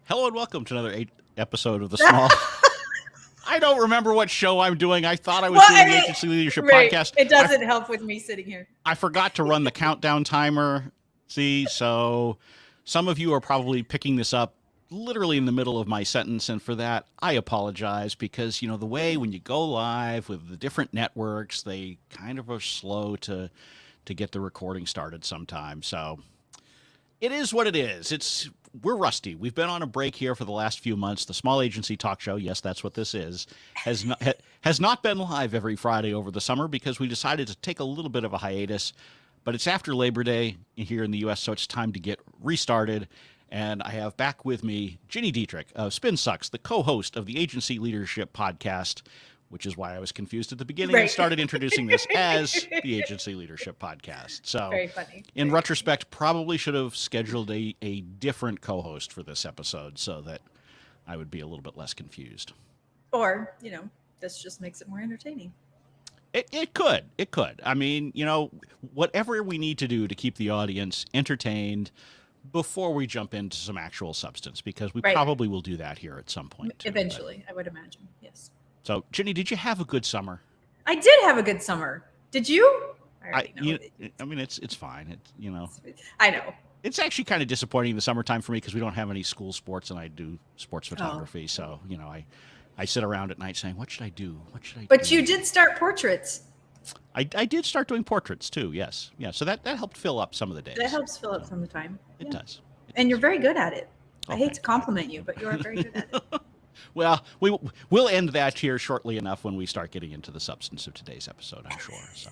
Hello and welcome to another episode of the Small. I don't remember what show I'm doing. I thought I was doing the Agency Leadership Podcast. It doesn't help with me sitting here. I forgot to run the countdown timer. See, so some of you are probably picking this up literally in the middle of my sentence, and for that, I apologize because, the way when you go live with the different networks, they kind of are slow to get the recording started sometimes. So it is what it is. We're rusty. We've been on a break here for the last few months. The Small Agency Talk Show, yes, that's what this is, has not been live every Friday over the summer because we decided to take a little bit of a hiatus. But it's after Labor Day here in the U.S., so it's time to get restarted. And I have back with me Gini Dietrich of Spin Sucks, the co-host of the Agency Leadership Podcast, which is why I was confused at the beginning and started introducing this as the Agency Leadership Podcast. So, very funny. In retrospect, probably should have scheduled a different co-host for this episode so that I would be a little bit less confused. Or, this just makes it more entertaining. It could. I mean, whatever we need to do to keep the audience entertained before we jump into some actual substance, because we probably will do that here at some point. Eventually, I would imagine, yes. So, Ginny, did you have a good summer? I did have a good summer. Did you? I mean, it's fine. I know. It's actually kind of disappointing in the summertime for me because we don't have any school sports, and I do sports photography. So, I sit around at night saying, what should I do? But you did start portraits. I did start doing portraits too, yes. Yeah, so that helped fill up some of the days. That helps fill up some of the time. It does. And you're very good at it. I hate to compliment you, but you are very good at it. Well, we'll end that here shortly enough when we start getting into the substance of today's episode, I'm sure. So.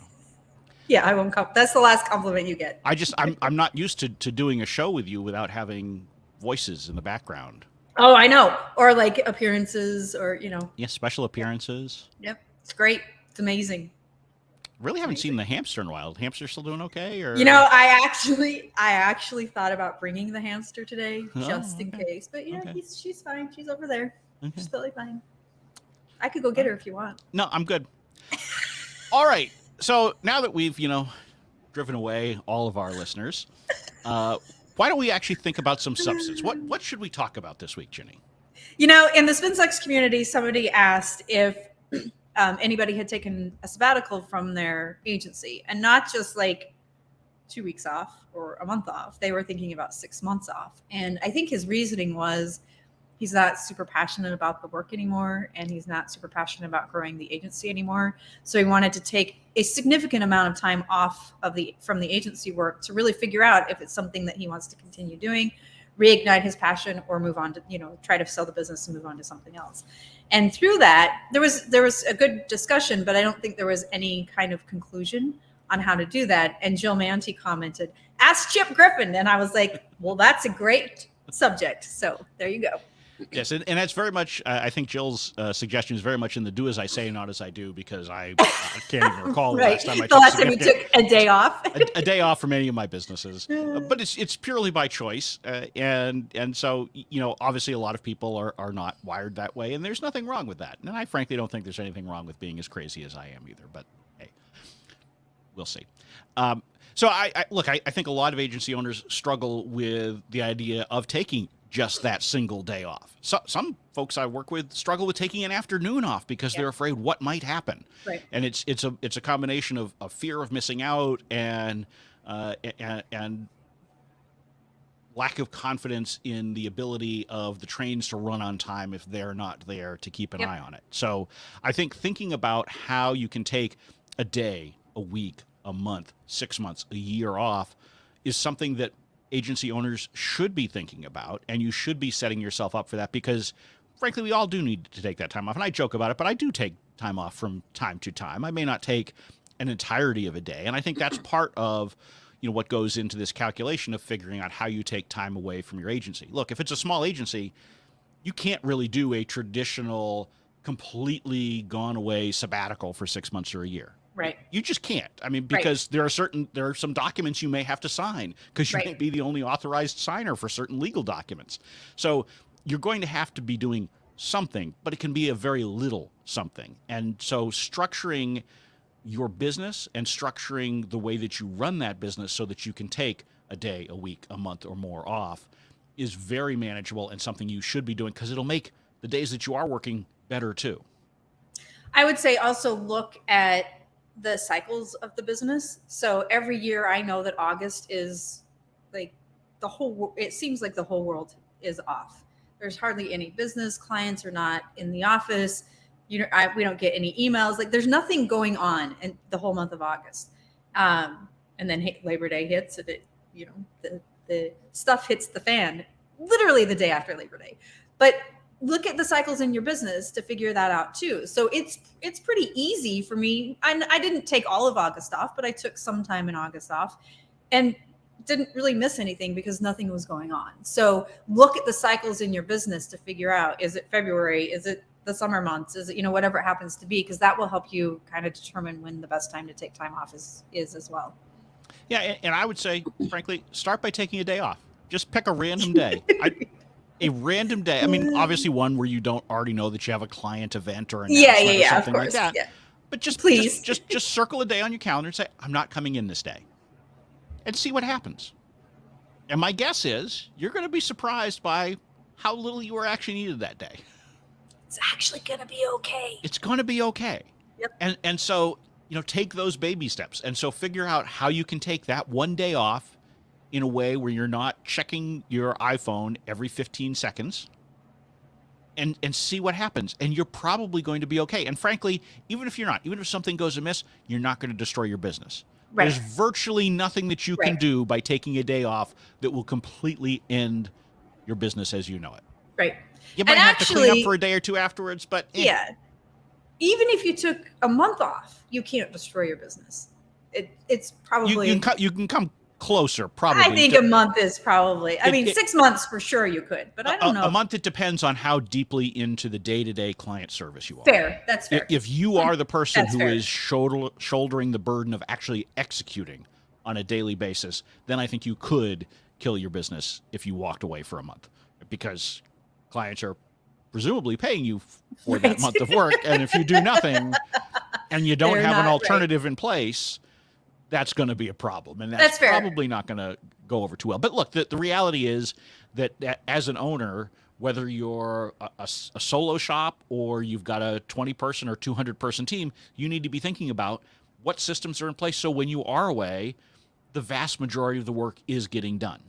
Yeah, I won't. That's the last compliment you get. I'm not used to doing a show with you without having voices in the background. Oh, I know. Or like appearances, or Yes, special appearances. Yep, it's great. It's amazing. Really haven't seen the hamster in a while. The hamster still doing okay? Or I actually thought about bringing the hamster today just in case. But she's fine. She's over there. Okay. She's totally fine. I could go get her if you want. No, I'm good. All right. So now that we've, driven away all of our listeners, why don't we actually think about some substance? What should we talk about this week, Ginny? In the Spin Sucks community, somebody asked if anybody had taken a sabbatical from their agency, and not just like 2 weeks off or a month off. They were thinking about 6 months off. And I think his reasoning was he's not super passionate about the work anymore, and he's not super passionate about growing the agency anymore. So he wanted to take a significant amount of time off from the agency work to really figure out if it's something that he wants to continue doing, reignite his passion, or move on to, try to sell the business and move on to something else. And through that, there was a good discussion, but I don't think there was any kind of conclusion on how to do that. And Jill Manti commented, "Ask Chip Griffin." And I was like, well, that's a great subject. So there you go. Yes, and that's very much, I think Jill's suggestion is very much in the do as I say, not as I do, because I can't even recall the last time you took a day off. a day off from any of my businesses. But it's purely by choice. And so, obviously a lot of people are not wired that way, and there's nothing wrong with that. And I frankly don't think there's anything wrong with being as crazy as I am either, but hey, we'll see. So I think a lot of agency owners struggle with the idea of taking just that single day off. So, some folks I work with struggle with taking an afternoon off because they're afraid what might happen. Right. And it's a combination of fear of missing out and lack of confidence in the ability of the trains to run on time if they're not there to keep an eye on it. So I think thinking about how you can take a day, a week, a month, 6 months, a year off is something that agency owners should be thinking about, and you should be setting yourself up for that because, frankly, we all do need to take that time off. And I joke about it, but I do take time off from time to time. I may not take an entirety of a day, and I think that's part of what goes into this calculation of figuring out how you take time away from your agency. Look, if it's a small agency, you can't really do a traditional, completely gone away sabbatical for 6 months or a year. Right. You just can't. I mean, because there are some documents you may have to sign because you may be the only authorized signer for certain legal documents. So you're going to have to be doing something, but it can be a very little something. And so structuring your business and structuring the way that you run that business so that you can take a day, a week, a month or more off is very manageable and something you should be doing because it'll make the days that you are working better too. I would say also look at the cycles of the business. So every year I know that August is like it seems like the whole world is off. There's hardly any business. Clients are not in the office. We don't get any emails. Like there's nothing going on in the whole month of August. And then Labor Day hits and the stuff hits the fan literally the day after Labor Day. But look at the cycles in your business to figure that out too. So it's pretty easy for me. I didn't take all of August off, but I took some time in August off and didn't really miss anything because nothing was going on. So look at the cycles in your business to figure out, is it February? Is it the summer months? Is it, whatever it happens to be, because that will help you kind of determine when the best time to take time off is as well. Yeah. And I would say, frankly, start by taking a day off. Just pick a random day. A random day. I mean, obviously one where you don't already know that you have a client event or announcement or something like that. Yeah. But just please, just circle a day on your calendar and say, I'm not coming in this day, and see what happens. And my guess is you're going to be surprised by how little you were actually needed that day. It's actually going to be okay. It's going to be okay. Yep. And so, take those baby steps. And so figure out how you can take that one day off in a way where you're not checking your iPhone every 15 seconds and see what happens. And you're probably going to be okay. And frankly, even if something goes amiss, you're not going to destroy your business. Right. There's virtually nothing that you can do by taking a day off that will completely end your business as you know it. Right. You might have to clean up for a day or two afterwards, but yeah. Even if you took a month off, you can't destroy your business. It's probably you can come closer, probably. I think a month is probably. 6 months for sure you could, but I don't know. A month, it depends on how deeply into the day-to-day client service you are. Fair, that's fair. If you are the person who is shouldering the burden of actually executing on a daily basis, then I think you could kill your business if you walked away for a month, because clients are presumably paying you for that month of work, and if you do nothing and you don't have an alternative in place, that's going to be a problem, and that's probably not going to go over too well. But look, the reality is that as an owner, whether you're a solo shop or you've got a 20-person or 200-person team, you need to be thinking about what systems are in place so when you are away, the vast majority of the work is getting done.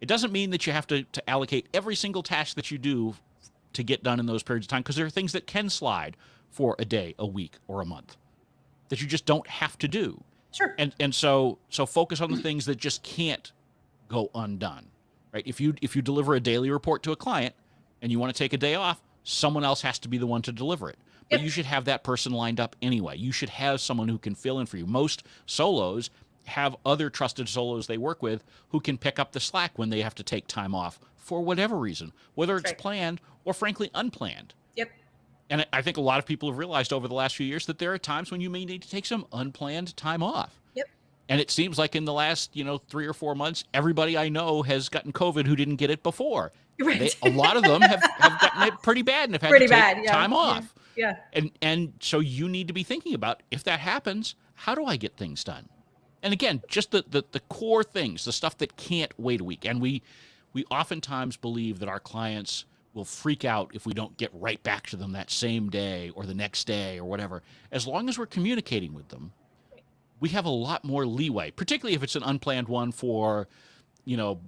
It doesn't mean that you have to allocate every single task that you do to get done in those periods of time, because there are things that can slide for a day, a week, or a month that you just don't have to do. Sure. And so focus on the things that just can't go undone, right? If you deliver a daily report to a client and you want to take a day off, someone else has to be the one to deliver it. But you should have that person lined up anyway. You should have someone who can fill in for you. Most solos have other trusted solos they work with who can pick up the slack when they have to take time off for whatever reason, whether it's planned or frankly unplanned. Yep. And I think a lot of people have realized over the last few years that there are times when you may need to take some unplanned time off. Yep. And it seems like in the last, 3 or 4 months, everybody I know has gotten COVID who didn't get it before. Right. A lot of them have gotten it pretty bad and have had to take time off. Yeah. And so you need to be thinking about, if that happens, how do I get things done? And again, just the core things, the stuff that can't wait a week. And we oftentimes believe that our clients will freak out if we don't get right back to them that same day or the next day or whatever. As long as we're communicating with them, we have a lot more leeway, particularly if it's an unplanned one for,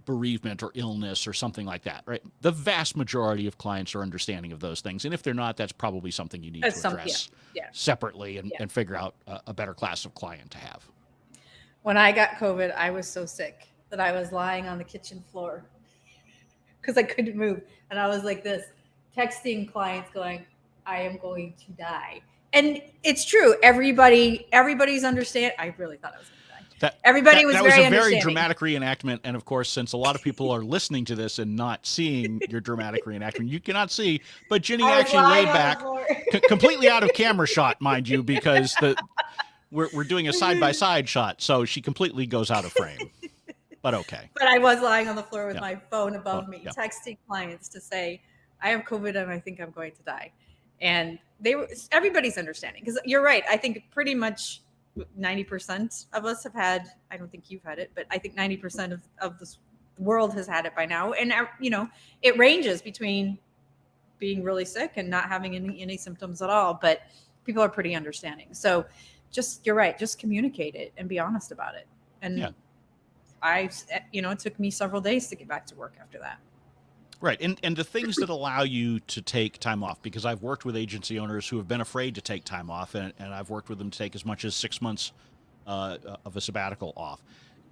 bereavement or illness or something like that, right? The vast majority of clients are understanding of those things. And if they're not, that's probably something you need to address separately and figure out a better class of client to have. When I got COVID, I was so sick that I was lying on the kitchen floor because I couldn't move. And I was like this, texting clients going, I am going to die. And it's true. Everybody's understand. I really thought I was going to die. Everybody was very understanding. That was a very dramatic reenactment. And of course, since a lot of people are listening to this and not seeing your dramatic reenactment, you cannot see, but Ginny actually laid back, completely out of camera shot, mind you, because we're doing a side-by-side shot. So she completely goes out of frame. But okay. But I was lying on the floor with my phone above me, texting clients to say, I have COVID and I think I'm going to die. And everybody's understanding, because you're right. I think pretty much 90% of us have had, I don't think you've had it, but I think 90% of world has had it by now. And, it ranges between being really sick and not having any symptoms at all. But people are pretty understanding. So you're right. Just communicate it and be honest about it. And it took me several days to get back to work after that. Right. And the things that allow you to take time off, because I've worked with agency owners who have been afraid to take time off, and I've worked with them to take as much as 6 months of a sabbatical off.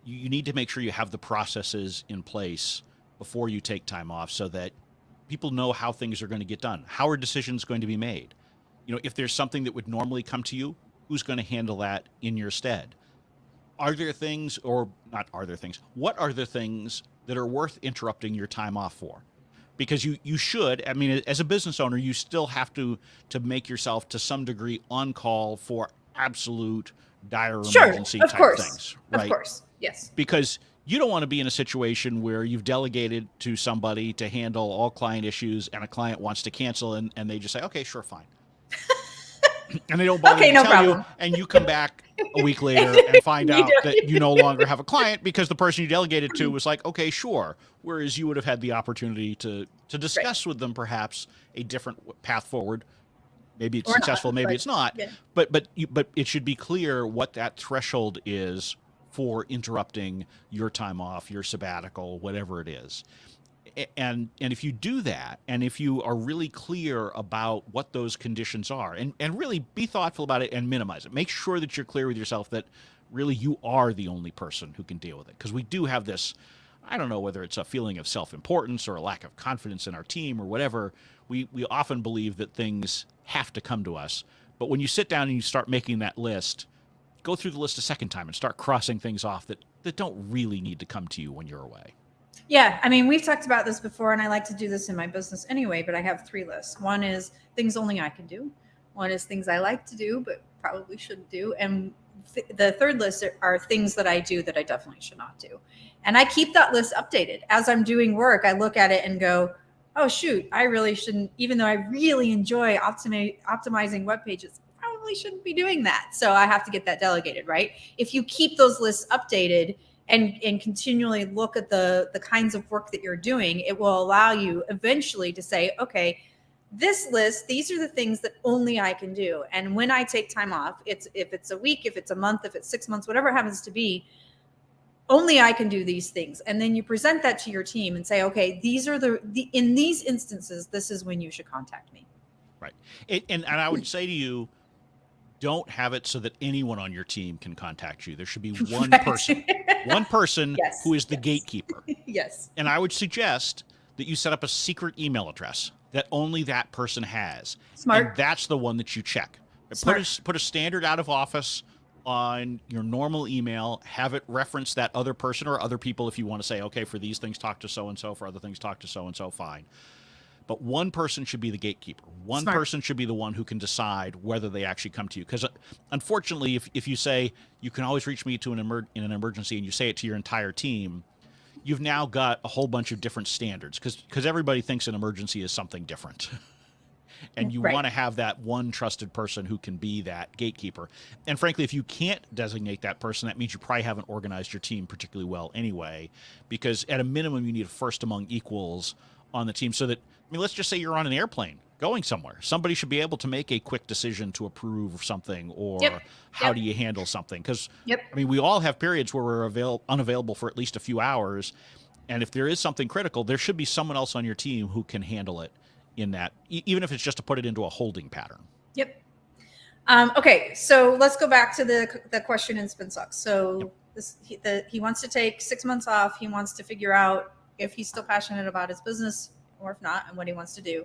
You need to make sure you have the processes in place before you take time off so that people know how things are going to get done. How are decisions going to be made? If there's something that would normally come to you, who's going to handle that in your stead? Are there things, or not are there things, what are the things that are worth interrupting your time off for? Because you should, as a business owner, you still have to make yourself to some degree on call for absolute dire emergency type things. Right? Of course, yes. Because you don't want to be in a situation where you've delegated to somebody to handle all client issues and a client wants to cancel and they just say, okay, sure, fine. And they don't bother to tell you, and you come back a week later and find out that you no longer have a client because the person you delegated to was like, okay, sure. Whereas you would have had the opportunity to discuss with them perhaps a different path forward. Maybe it's successful, maybe it's not. Yeah. But it should be clear what that threshold is for interrupting your time off, your sabbatical, whatever it is. And if you do that, and if you are really clear about what those conditions are, and really be thoughtful about it and minimize it, make sure that you're clear with yourself that really you are the only person who can deal with it. Because we do have this, I don't know whether it's a feeling of self-importance or a lack of confidence in our team or whatever. We often believe that things have to come to us. But when you sit down and you start making that list, go through the list a second time and start crossing things off that don't really need to come to you when you're away. Yeah, we've talked about this before, and I like to do this in my business anyway, but I have 3 lists. One is things only I can do. One is things I like to do, but probably shouldn't do. And the third list are things that I do that I definitely should not do. And I keep that list updated. As I'm doing work, I look at it and go, oh, shoot, I really shouldn't, even though I really enjoy optimizing web pages, probably shouldn't be doing that. So I have to get that delegated, right? If you keep those lists updated, and continually look at the kinds of work that you're doing, it will allow you eventually to say, okay, this list, these are the things that only I can do. And when I take time off, if it's a week, if it's a month, if it's 6 months, whatever it happens to be, only I can do these things. And then you present that to your team and say, okay, these are in these instances, this is when you should contact me. Right. And I would say to you, don't have it so that anyone on your team can contact you. There should be one person, yes, who is the gatekeeper. Yes. And I would suggest that you set up a secret email address that only that person has. Smart. And that's the one that you check. Put a standard out of office on your normal email, have it reference that other person or other people if you want to say, okay, for these things, talk to so-and-so, for other things, talk to so-and-so, fine. But one person should be the gatekeeper. One person should be the one who can decide whether they actually come to you. Because unfortunately, if you say, you can always reach me in an emergency, and you say it to your entire team, you've now got a whole bunch of different standards. Because everybody thinks an emergency is something different. And you want to have that one trusted person who can be that gatekeeper. And frankly, if you can't designate that person, that means you probably haven't organized your team particularly well anyway. Because at a minimum, you need a first among equals on the team so that, let's just say you're on an airplane going somewhere. Somebody should be able to make a quick decision to approve something or how do you handle something? Because, we all have periods where we're unavailable for at least a few hours. And if there is something critical, there should be someone else on your team who can handle it in that, even if it's just to put it into a holding pattern. Yep. Okay, so let's go back to the question in SpinSucks. So he wants to take 6 months off. He wants to figure out if he's still passionate about his business or if not, and what he wants to do.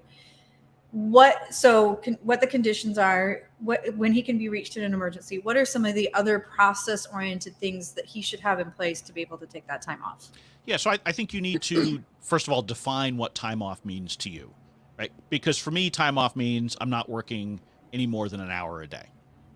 What the conditions are, when he can be reached in an emergency, what are some of the other process-oriented things that he should have in place to be able to take that time off? Yeah, so I think you need to, first of all, define what time off means to you, right? Because for me, time off means I'm not working any more than an hour a day.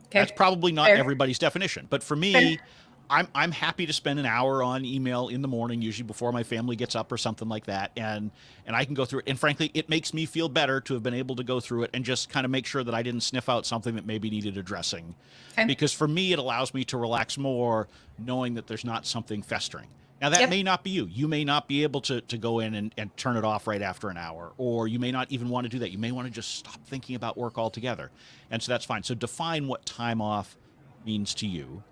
Okay. That's probably not everybody's definition. But for me, I'm happy to spend an hour on email in the morning, usually before my family gets up or something like that. And I can go through it. And frankly, it makes me feel better to have been able to go through it and just kind of make sure that I didn't sniff out something that maybe needed addressing. Okay. Because for me, it allows me to relax more knowing that there's not something festering. Now, that Yep. may not be you. You may not be able to go in and turn it off right after an hour, or you may not even want to do that. You may want to just stop thinking about work altogether. And so that's fine. So define what time off means to you.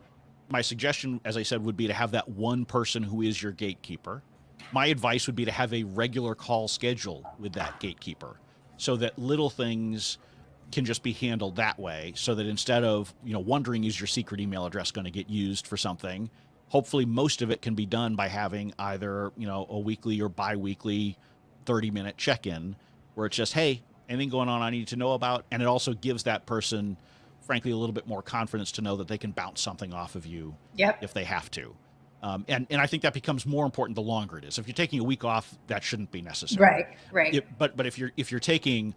My suggestion, as I said, would be to have that one person who is your gatekeeper. My advice would be to have a regular call schedule with that gatekeeper so that little things can just be handled that way, so that instead of, wondering is your secret email address going to get used for something, hopefully most of it can be done by having either, a weekly or bi-weekly 30-minute check-in where it's just, hey, anything going on I need to know about? And it also gives that person, frankly, a little bit more confidence to know that they can bounce something off of you Yep. if they have to. And I think that becomes more important the longer it is. If you're taking a week off, that shouldn't be necessary. Right. But if you're taking,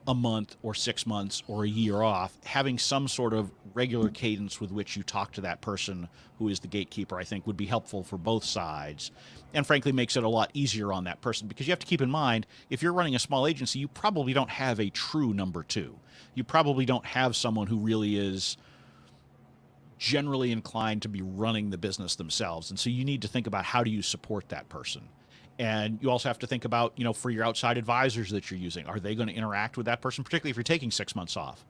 a month or 6 months or a year off, having some sort of regular cadence with which you talk to that person who is the gatekeeper, I think would be helpful for both sides, and frankly makes it a lot easier on that person, because you have to keep in mind, if you're running a small agency, you probably don't have a true number two. You probably don't have someone who really is generally inclined to be running the business themselves. And so you need to think about, how do you support that person? And you also have to think about, for your outside advisors that you're using, are they going to interact with that person, particularly if you're taking 6 months off?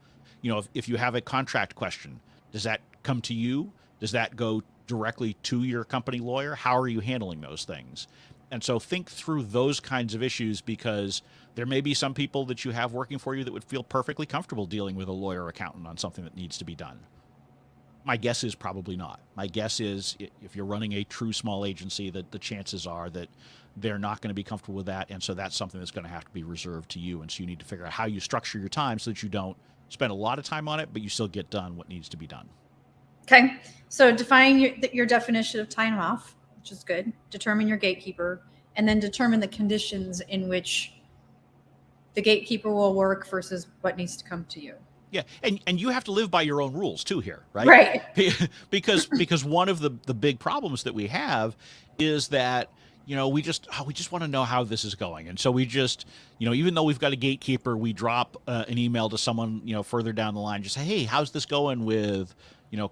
If you have a contract question, does that come to you? Does that go directly to your company lawyer? How are you handling those things? And so think through those kinds of issues, because there may be some people that you have working for you that would feel perfectly comfortable dealing with a lawyer or accountant on something that needs to be done. My guess is probably not. My guess is, if you're running a true small agency, that the chances are that they're not going to be comfortable with that. And so that's something that's going to have to be reserved to you. And so you need to figure out how you structure your time so that you don't spend a lot of time on it, but you still get done what needs to be done. Okay. So define your definition of time off, which is good. Determine your gatekeeper, and then determine the conditions in which the gatekeeper will work versus what needs to come to you. Yeah, and you have to live by your own rules too here, right? Right. because one of the big problems that we have is that, we just want to know how this is going. And so we just, even though we've got a gatekeeper, we drop an email to someone, further down the line, just say, hey, how's this going with,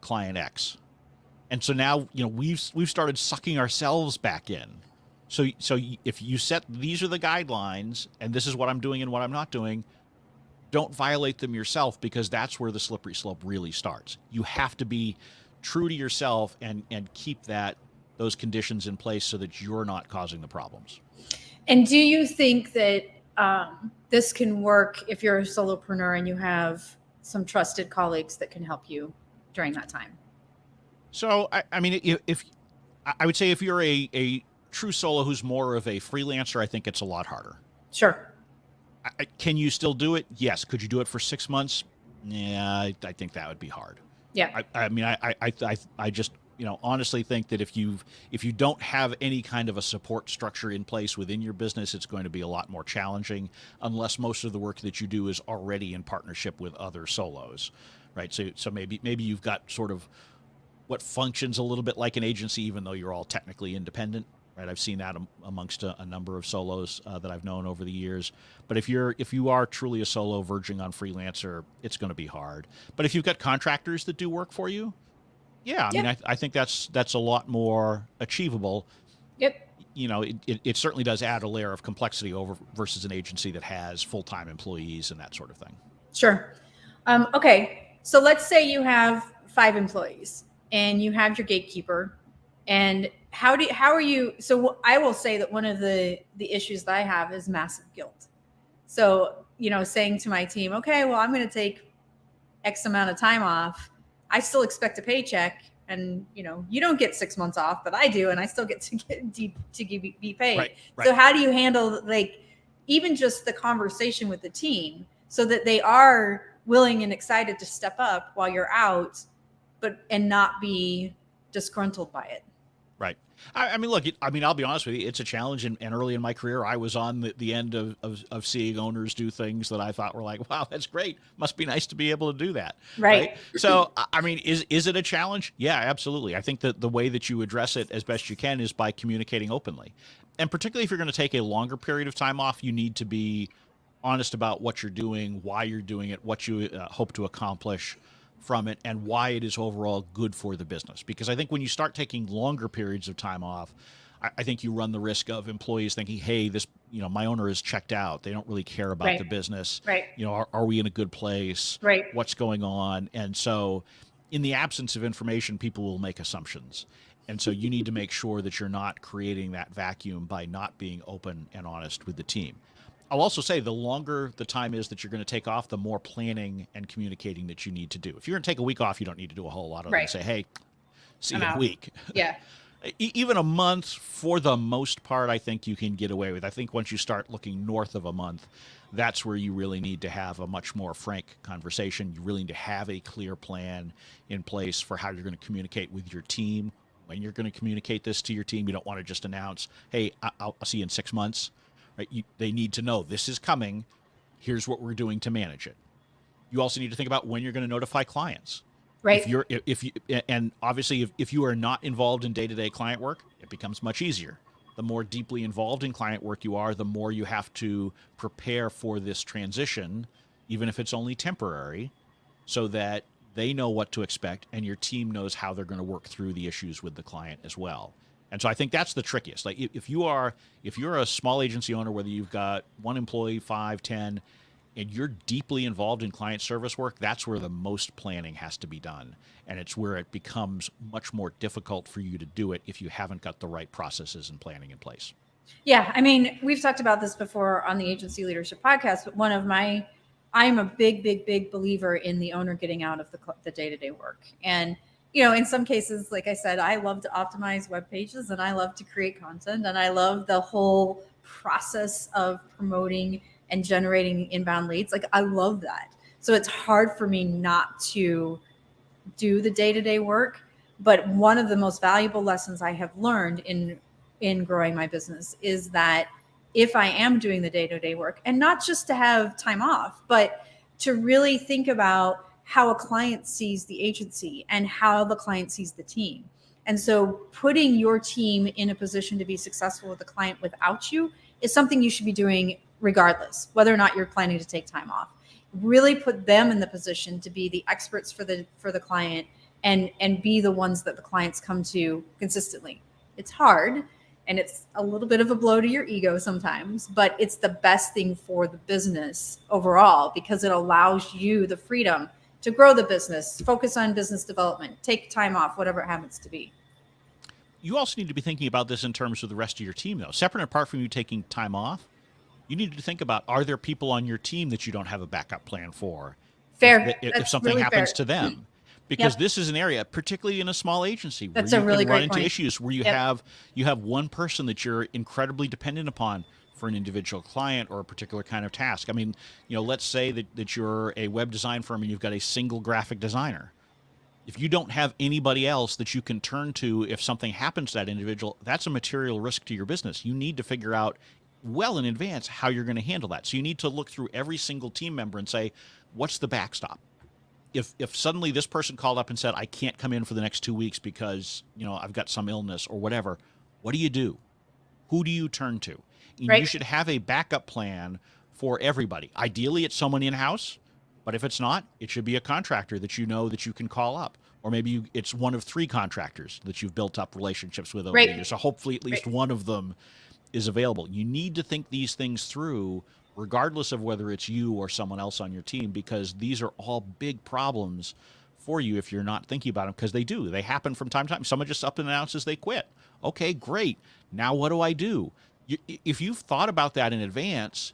client X? And so now, we've started sucking ourselves back in. So if you set, these are the guidelines and this is what I'm doing and what I'm not doing, don't violate them yourself, because that's where the slippery slope really starts. You have to be true to yourself and keep those conditions in place so that you're not causing the problems. And do you think that this can work if you're a solopreneur and you have some trusted colleagues that can help you during that time? So, I mean, if I would say if you're a true solo who's more of a freelancer, I think it's a lot harder. Sure. Can you still do it? Yes. Could you do it for 6 months? Yeah, I think that would be hard. Yeah. I just, honestly think that if you don't have any kind of a support structure in place within your business, it's going to be a lot more challenging, unless most of the work that you do is already in partnership with other solos, right? So maybe you've got sort of what functions a little bit like an agency, even though you're all technically independent. Right, I've seen that amongst a number of solos that I've known over the years. But if you are truly a solo verging on freelancer, it's going to be hard. But if you've got contractors that do work for you, yeah, I mean, I think that's a lot more achievable. Yep. It certainly does add a layer of complexity over versus an agency that has full-time employees and that sort of thing. Sure. Okay. So let's say you have 5 employees and you have your gatekeeper. And how are you? So I will say that one of the issues that I have is massive guilt. So, saying to my team, okay, well, I'm going to take X amount of time off. I still expect a paycheck, and you don't get 6 months off, but I do, and I still get to be paid. Right. So how do you handle even just the conversation with the team so that they are willing and excited to step up while you're out, and not be disgruntled by it? Right. I mean, look, I'll be honest with you. It's a challenge. And early in my career, I was on the end of seeing owners do things that I thought were like, wow, that's great. Must be nice to be able to do that. Right. So, I mean, is it a challenge? Yeah, absolutely. I think that the way that you address it as best you can is by communicating openly. And particularly if you're going to take a longer period of time off, you need to be honest about what you're doing, why you're doing it, what you hope to accomplish from it, and why it is overall good for the business. Because I think when you start taking longer periods of time off, I think you run the risk of employees thinking, hey, this, my owner is checked out. They don't really care about the business. Right. Are we in a good place? Right. What's going on? And so in the absence of information, people will make assumptions. And so you need to make sure that you're not creating that vacuum by not being open and honest with the team. I'll also say the longer the time is that you're going to take off, the more planning and communicating that you need to do. If you're going to take a week off, you don't need to do a whole lot of it and say, hey, see you in a week. Yeah. Even a month, for the most part, I think you can get away with. I think once you start looking north of a month, that's where you really need to have a much more frank conversation. You really need to have a clear plan in place for how you're going to communicate with your team. When you're going to communicate this to your team, you don't want to just announce, hey, I'll see you in 6 months. Right? They need to know this is coming. Here's what we're doing to manage it. You also need to think about when you're going to notify clients. Right. And obviously if you are not involved in day-to-day client work, it becomes much easier. The more deeply involved in client work you are, the more you have to prepare for this transition, even if it's only temporary, so that they know what to expect and your team knows how they're going to work through the issues with the client as well. And so I think that's the trickiest. Like if you're a small agency owner, whether you've got 1 employee, 5, 10, and you're deeply involved in client service work, that's where the most planning has to be done. And it's where it becomes much more difficult for you to do it if you haven't got the right processes and planning in place. Yeah. I mean, we've talked about this before on the Agency Leadership Podcast, but I'm a big believer in the owner getting out of the day-to-day work. And in some cases, like I said, I love to optimize web pages and I love to create content and I love the whole process of promoting and generating inbound leads. Like I love that. So it's hard for me not to do the day-to-day work. But one of the most valuable lessons I have learned in growing my business is that if I am doing the day-to-day work, and not just to have time off, but to really think about how a client sees the agency and how the client sees the team. And so putting your team in a position to be successful with the client without you is something you should be doing regardless, whether or not you're planning to take time off. Really put them in the position to be the experts for the client and be the ones that the clients come to consistently. It's hard and it's a little bit of a blow to your ego sometimes, but it's the best thing for the business overall because it allows you the freedom to grow the business, focus on business development, take time off, whatever it happens to be. You also need to be thinking about this in terms of the rest of your team, though. Separate and apart from you taking time off, you need to think about, are there people on your team that you don't have a backup plan for? Fair. If something really happens fair. to them. Because this is an area, particularly in a small agency, where That's you a really can run great into point. issues where you have one person that you're incredibly dependent upon for an individual client or a particular kind of task. I mean, let's say that you're a web design firm and you've got a single graphic designer. If you don't have anybody else that you can turn to if something happens to that individual, that's a material risk to your business. You need to figure out well in advance how you're going to handle that. So you need to look through every single team member and say, what's the backstop? If suddenly this person called up and said, I can't come in for the next 2 weeks because, I've got some illness or whatever, what do? Who do you turn to? And Right. You should have a backup plan for everybody. Ideally, it's someone in-house, but if it's not, it should be a contractor that you know that you can call up. Or maybe it's one of 3 contractors that you've built up relationships with over the years. So hopefully at least one of them is available. You need to think these things through, regardless of whether it's you or someone else on your team, because these are all big problems for you if you're not thinking about them, because they do. They happen from time to time. Someone just up and announces they quit. Okay, great. Now what do I do? If you've thought about that in advance,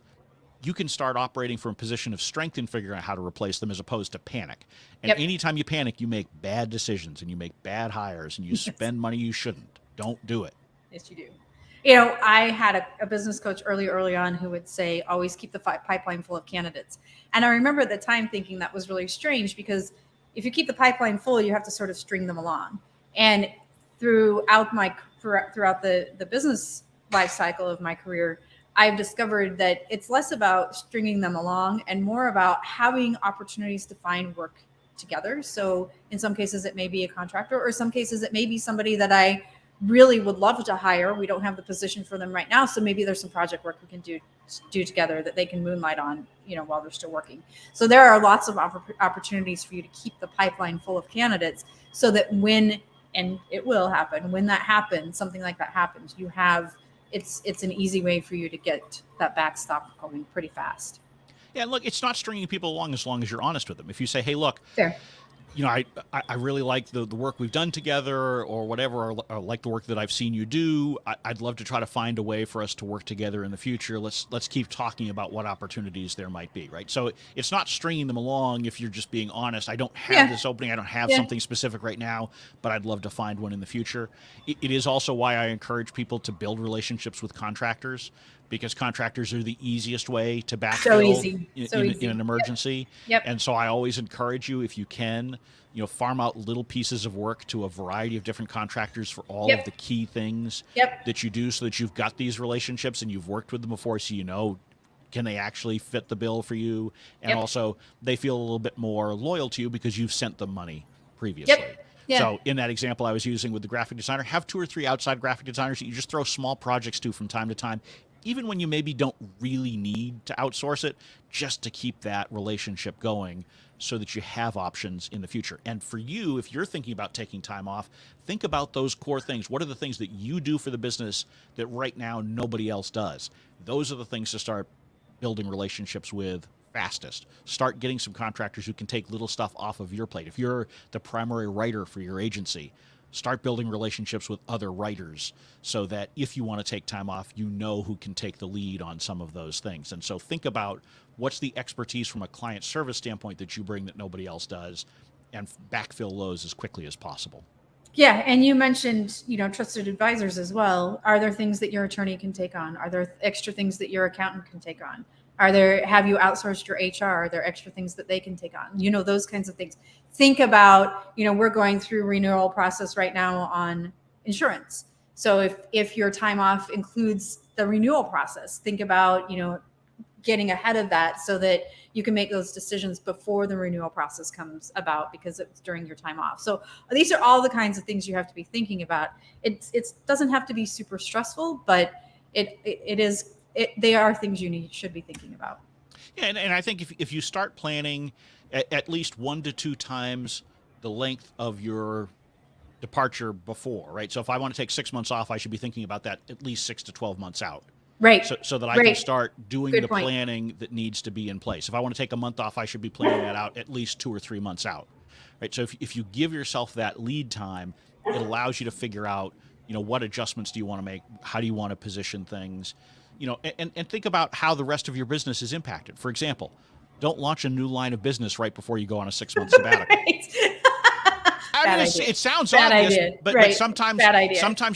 you can start operating from a position of strength and figuring out how to replace them as opposed to panic. And anytime you panic, you make bad decisions and you make bad hires and you spend money you shouldn't. Don't do it. Yes, you do. I had a business coach early on who would say, always keep the pipeline full of candidates. And I remember at the time thinking that was really strange because if you keep the pipeline full, you have to sort of string them along. And throughout the business life cycle of my career, I've discovered that it's less about stringing them along and more about having opportunities to find work together. So in some cases, it may be a contractor, or some cases it may be somebody that I really would love to hire. We don't have the position for them right now. So maybe there's some project work we can do together that they can moonlight on, while they're still working. So there are lots of opportunities for you to keep the pipeline full of candidates so that when and it will happen. When that happens, something like that happens, you have, it's an easy way for you to get that backstop going pretty fast. Yeah, look, it's not stringing people along as long as you're honest with them. If you say, hey, look, Fair. I really like the work we've done together or whatever, or like the work that I've seen you do. I'd love to try to find a way for us to work together in the future. Let's keep talking about what opportunities there might be, right? So it's not stringing them along if you're just being honest. I don't have this opening. I don't have something specific right now, but I'd love to find one in the future. It is also why I encourage people to build relationships with contractors, because contractors are the easiest way to backfill in an emergency. Yep. And so I always encourage you, if you can, farm out little pieces of work to a variety of different contractors for all of the key things that you do, so that you've got these relationships and you've worked with them before, so can they actually fit the bill for you? And also they feel a little bit more loyal to you because you've sent them money previously. Yeah. So in that example I was using with the graphic designer, have 2 or 3 outside graphic designers that you just throw small projects to from time to time, even when you maybe don't really need to outsource it, just to keep that relationship going so that you have options in the future. And for you, if you're thinking about taking time off, think about those core things. What are the things that you do for the business that right now nobody else does? Those are the things to start building relationships with fastest. Start getting some contractors who can take little stuff off of your plate. If you're the primary writer for your agency, start building relationships with other writers so that if you want to take time off, you know who can take the lead on some of those things. And so think about what's the expertise from a client service standpoint that you bring that nobody else does, and backfill those as quickly as possible. Yeah, and you mentioned, trusted advisors as well. Are there things that your attorney can take on? Are there extra things that your accountant can take on? Have you outsourced your HR? Are there extra things that they can take on? Those kinds of things. Think about, we're going through renewal process right now on insurance. So if your time off includes the renewal process, think about, getting ahead of that so that you can make those decisions before the renewal process comes about, because it's during your time off. So these are all the kinds of things you have to be thinking about. It doesn't have to be super stressful, but they are things you should be thinking about. Yeah, and I think if you start planning at least 1 to 2 times the length of your departure before, right? So if I want to take 6 months off, I should be thinking about that at least 6 to 12 months out. Right. So that I can start doing the planning that needs to be in place. If I want to take a month off, I should be planning that out at least 2 or 3 months out. Right. So if you give yourself that lead time, it allows you to figure out, what adjustments do you want to make? How do you want to position things? And think about how the rest of your business is impacted. For example, don't launch a new line of business right before you go on a 6-month sabbatical. It sounds obvious, but sometimes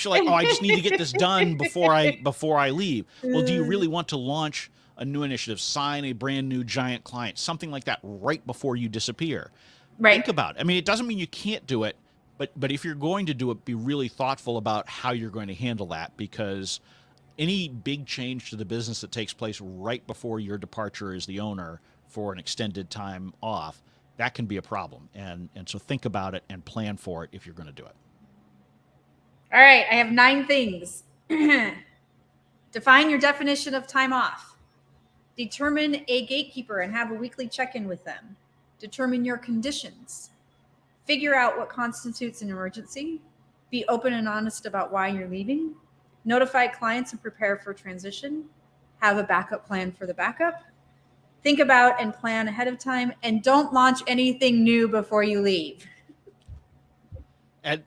you're like, I just need to get this done before I leave. Well, do you really want to launch a new initiative, sign a brand new giant client, something like that right before you disappear? Right. Think about it. I mean, it doesn't mean you can't do it, but if you're going to do it, be really thoughtful about how you're going to handle that, because any big change to the business that takes place right before your departure as the owner for an extended time off, that can be a problem. And so think about it and plan for it if you're going to do it. All right. I have 9 things. Define your definition of time off. Determine a gatekeeper and have a weekly check-in with them. Determine your conditions. Figure out what constitutes an emergency. Be open and honest about why you're leaving. Notify clients and prepare for transition. Have a backup plan for the backup. Think about and plan ahead of time, and don't launch anything new before you leave. And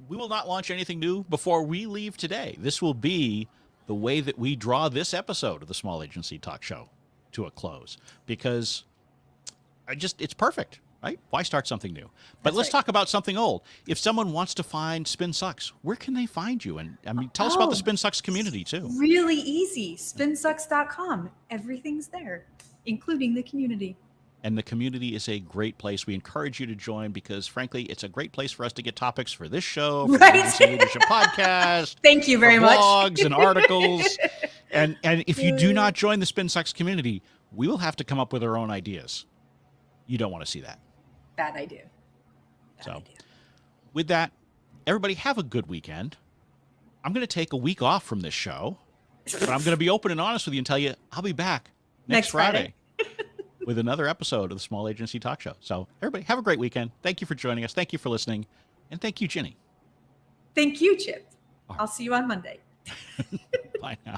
we will not launch anything new before we leave today. This will be the way that we draw this episode of the Small Agency Talk Show to a close, because it's perfect, right? Why start something new? But let's talk about something old. If someone wants to find Spin Sucks, where can they find you? And tell us about the Spin Sucks community too. Really easy. Spinsucks.com. Everything's there, including the community. And the community is a great place. We encourage you to join because, frankly, it's a great place for us to get topics for this show, for the Agency Leadership Podcast. Thank you very much. Blogs and articles. And if you do not join the Spin Sucks community, we will have to come up with our own ideas. You don't want to see that. Bad idea. With that, everybody have a good weekend. I'm going to take a week off from this show, but I'm going to be open and honest with you and tell you I'll be back next Friday. With another episode of the Small Agency Talk Show. So everybody have a great weekend. Thank you for joining us. Thank you for listening. And thank you, Gini. Thank you, Chip. All right. I'll see you on Monday. Bye now.